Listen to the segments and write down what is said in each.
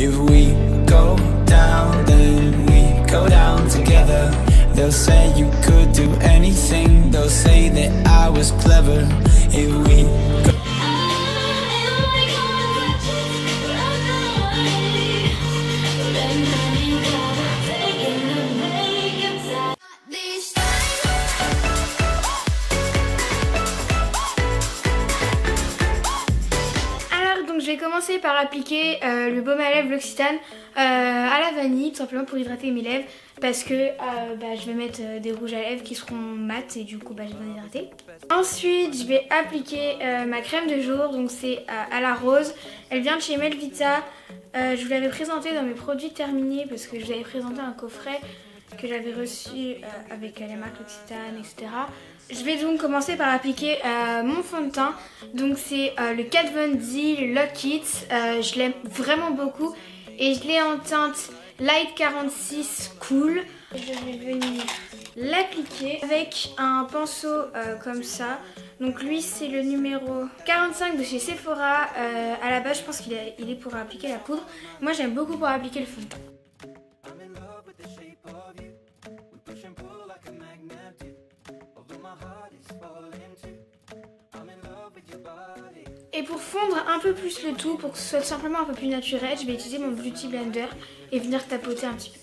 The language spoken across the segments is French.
If we go down, then we go down together. They'll say you could do anything. They'll say that I was clever. If we go je vais commencer par appliquer le baume à lèvres L'Occitane à la vanille, tout simplement pour hydrater mes lèvres, parce que je vais mettre des rouges à lèvres qui seront mat et du coup je vais hydrater. Ensuite je vais appliquer ma crème de jour, donc c'est à la rose, elle vient de chez Melvita. Je vous l'avais présenté dans mes produits terminés parce que je vous avais présenté un coffret que j'avais reçu avec la marque L'Occitane, etc. Je vais donc commencer par appliquer mon fond de teint. Donc c'est le Kat Von D Lock It. Je l'aime vraiment beaucoup et je l'ai en teinte Light 46 Cool. Je vais venir l'appliquer avec un pinceau comme ça. Donc lui c'est le numéro 45 de chez Sephora. À la base je pense qu'il est pour appliquer la poudre. Moi j'aime beaucoup pour appliquer le fond de teint. Et pour fondre un peu plus le tout, pour que ce soit simplement un peu plus naturel, je vais utiliser mon Beauty Blender et venir tapoter un petit peu.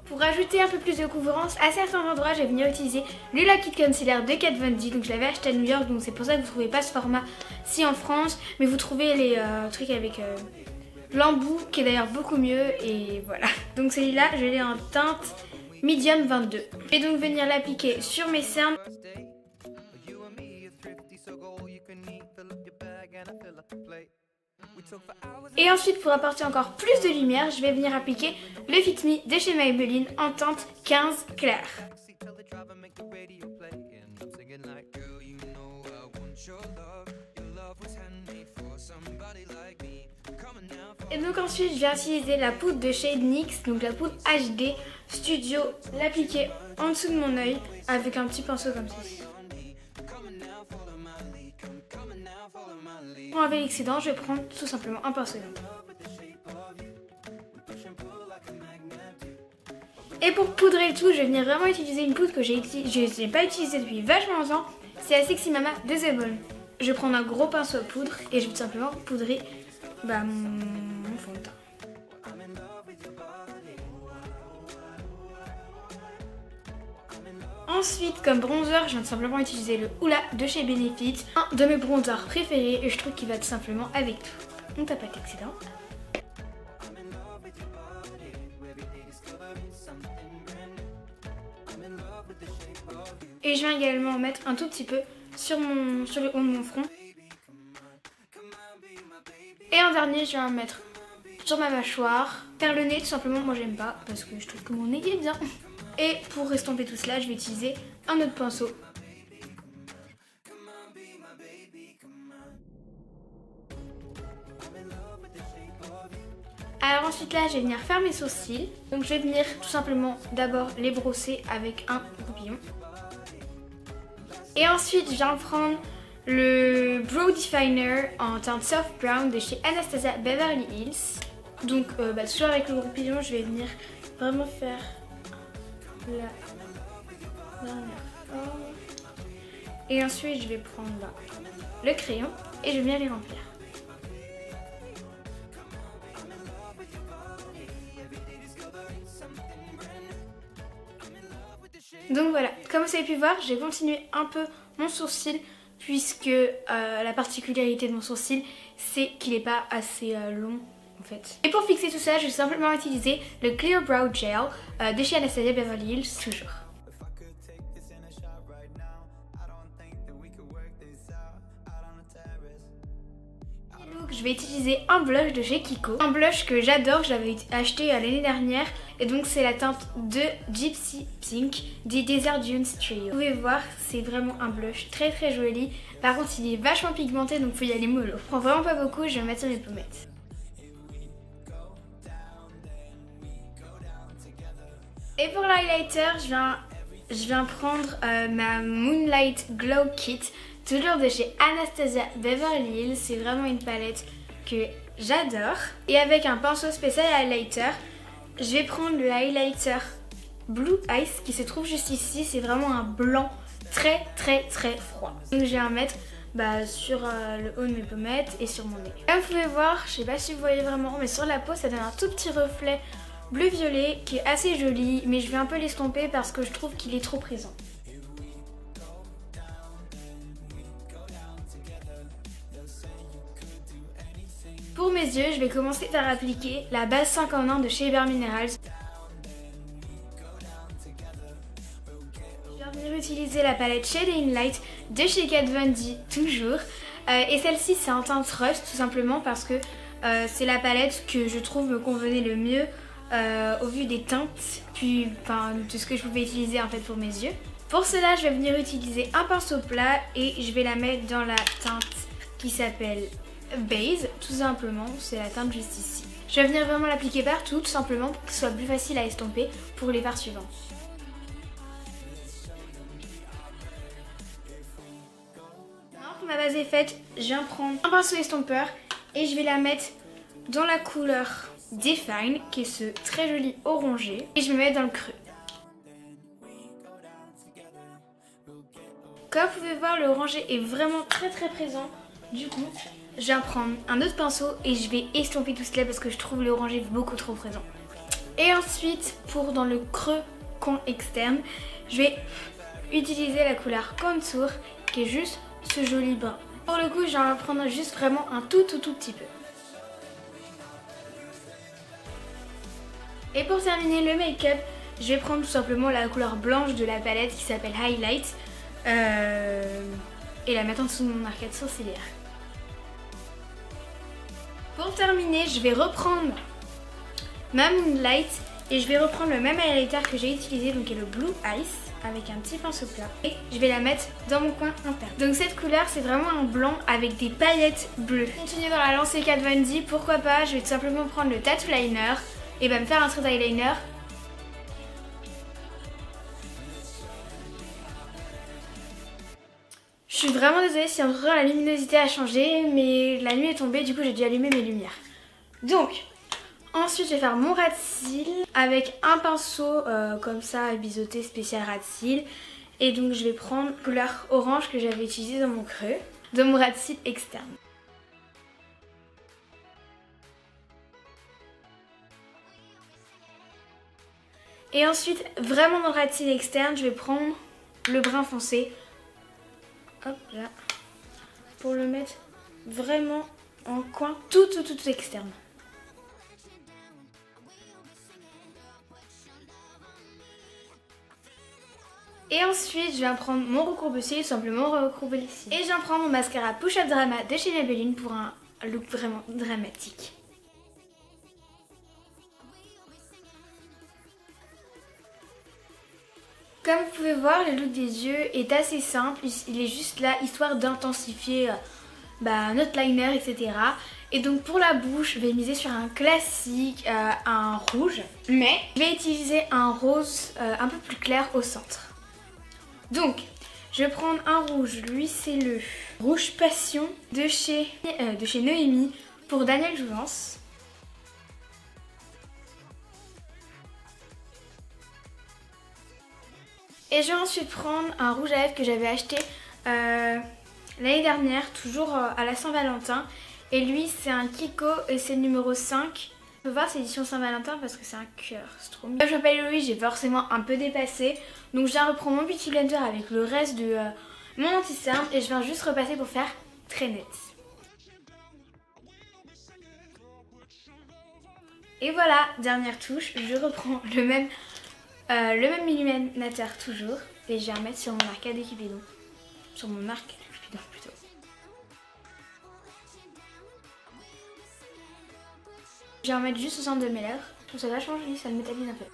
Pour rajouter un peu plus de couvrance, à certains endroits, je vais venir utiliser le Lock It Concealer de Kat Von D. Donc je l'avais acheté à New York, donc c'est pour ça que vous ne trouvez pas ce format-ci en France. Mais vous trouvez les trucs avec l'embout, qui est d'ailleurs beaucoup mieux. Et voilà. Donc celui-là, je l'ai en teinte Medium 22. Je vais donc venir l'appliquer sur mes cernes. Et ensuite, pour apporter encore plus de lumière, je vais venir appliquer le Fit Me de chez Maybelline en teinte 15 clair. Et donc ensuite, je vais utiliser la poudre de chez NYX, donc la poudre HD Studio, l'appliquer en dessous de mon œil avec un petit pinceau comme ceci. Pour enlever l'excédent, je vais prendre tout simplement un pinceau. Et pour poudrer le tout, je vais venir vraiment utiliser une poudre que je n'ai pas utilisée depuis vachement longtemps. C'est la Sexy Mama de The Balm. Je vais prendre un gros pinceau à poudre et je vais tout simplement poudrer mon fond de teint. Ensuite, comme bronzer, je viens tout simplement utiliser le Hoola de chez Benefit, un de mes bronzers préférés et je trouve qu'il va tout simplement avec tout. On tape avec l'excédent. Et je viens également mettre un tout petit peu sur le haut de mon front. Et en dernier, je vais en mettre sur ma mâchoire. Faire le nez, tout simplement, moi j'aime pas parce que je trouve que mon nez est bien. Et pour estomper tout cela, je vais utiliser un autre pinceau. Alors ensuite là, je vais venir faire mes sourcils. Donc je vais venir tout simplement d'abord les brosser avec un goupillon. Et ensuite, je viens prendre le Brow Definer en teinte Soft Brown de chez Anastasia Beverly Hills. Donc toujours avec le goupillon, je vais venir vraiment faire la dernière forme. Et ensuite je vais prendre le crayon et je vais bien les remplir. Donc voilà, comme vous avez pu voir, j'ai continué un peu mon sourcil puisque la particularité de mon sourcil c'est qu'il n'est pas assez long. En fait. Et pour fixer tout ça, je vais simplement utiliser le Clear Brow Gel de chez Anastasia Beverly Hills, toujours. Donc je vais utiliser un blush de chez Kiko, un blush que j'adore, je l'avais acheté l'année dernière et donc c'est la teinte de Gypsy Pink des Desert Dunes Trio. Vous pouvez voir, c'est vraiment un blush très très joli, par contre il est vachement pigmenté donc faut y aller mollo. Je prends vraiment pas beaucoup, je vais mettre sur mes pommettes. Et pour l'highlighter, je viens je viens prendre ma Moonlight Glow Kit, toujours de chez Anastasia Beverly Hills. C'est vraiment une palette que j'adore. Et avec un pinceau spécial highlighter, je vais prendre le highlighter Blue Ice qui se trouve juste ici. C'est vraiment un blanc très froid. Donc je vais en mettre sur le haut de mes pommettes et sur mon nez. Comme vous pouvez voir, je sais pas si vous voyez vraiment, mais sur la peau ça donne un tout petit reflet bleu-violet qui est assez joli, mais je vais un peu l'estomper parce que je trouve qu'il est trop présent. Pour mes yeux, je vais commencer par appliquer la base 5 en 1 de chez Bare Minerals. Je vais venir utiliser la palette Shade and Light de chez Kat Von D toujours. Et celle-ci c'est en teinte rust tout simplement parce que c'est la palette que je trouve me convenait le mieux au vu des teintes, puis de ce que je pouvais utiliser en fait pour mes yeux. Pour cela, je vais venir utiliser un pinceau plat et je vais la mettre dans la teinte qui s'appelle Base, tout simplement, c'est la teinte juste ici. Je vais venir vraiment l'appliquer partout, tout simplement pour que ce soit plus facile à estomper pour les fards suivants. Maintenant que ma base est faite, je viens prendre un pinceau estompeur et je vais la mettre dans la couleur Define, qui est ce très joli orangé, et je vais mettre dans le creux. Comme vous pouvez voir, le orangé est vraiment très présent, du coup je vais prendre un autre pinceau et je vais estomper tout cela parce que je trouve l'orangé beaucoup trop présent. Et ensuite, pour dans le creux coin externe, je vais utiliser la couleur Contour qui est juste ce joli brun. Pour le coup, je vais en prendre juste vraiment un tout petit peu. Et pour terminer le make-up, je vais prendre tout simplement la couleur blanche de la palette qui s'appelle Highlight et la mettre en dessous de mon arcade sourcilière. Pour terminer, je vais reprendre ma Moonlight et je vais reprendre le même highlighter que j'ai utilisé, donc qui est le Blue Ice, avec un petit pinceau plat. Et je vais la mettre dans mon coin interne. Donc cette couleur, c'est vraiment un blanc avec des paillettes bleues. Continuer dans la lancée Kat Von D, pourquoi pas, je vais tout simplement prendre le Tattoo Liner et me faire un trait d'eyeliner. Je suis vraiment désolée si entre temps la luminosité a changé, mais la nuit est tombée, du coup j'ai dû allumer mes lumières. Donc, ensuite je vais faire mon ras de cils avec un pinceau comme ça, biseauté spécial ras de cils. Et donc je vais prendre la couleur orange que j'avais utilisée dans mon creux, de mon ras de cils externe. Et ensuite, vraiment dans le ras de cils externe, je vais prendre le brun foncé. Hop là, pour le mettre vraiment en coin tout externe. Et ensuite, je vais prendre mon recourbe-cils, simplement recourber les cils. Et je vais prendre mon mascara Push Up Drama de chez Maybelline pour un look vraiment dramatique. Comme vous pouvez voir, le look des yeux est assez simple, il est juste là histoire d'intensifier notre liner, etc. Et donc pour la bouche, je vais miser sur un classique, un rouge, mais je vais utiliser un rose un peu plus clair au centre. Donc, je vais prendre un rouge, lui c'est le Rouge Passion de chez Noémie pour Daniel Jouvence. Et je vais ensuite prendre un rouge à lèvres que j'avais acheté l'année dernière, toujours à la Saint-Valentin. Et lui, c'est un Kiko et c'est le numéro 5. On peut voir, c'est édition Saint-Valentin parce que c'est un cœur, c'est trop mignon. Comme je m'appelle Louis, j'ai forcément un peu dépassé. Donc je viens reprendre mon Beauty Blender avec le reste de mon anti-cerne et je viens juste repasser pour faire très net. Et voilà, dernière touche, je reprends le même illuminateur toujours et je vais remettre sur mon arcade de Cupidon. Sur mon arc Cupidon plutôt. Je vais en mettre juste au centre de mes lèvres. Je trouve ça vachement joli, ça le métallise un peu.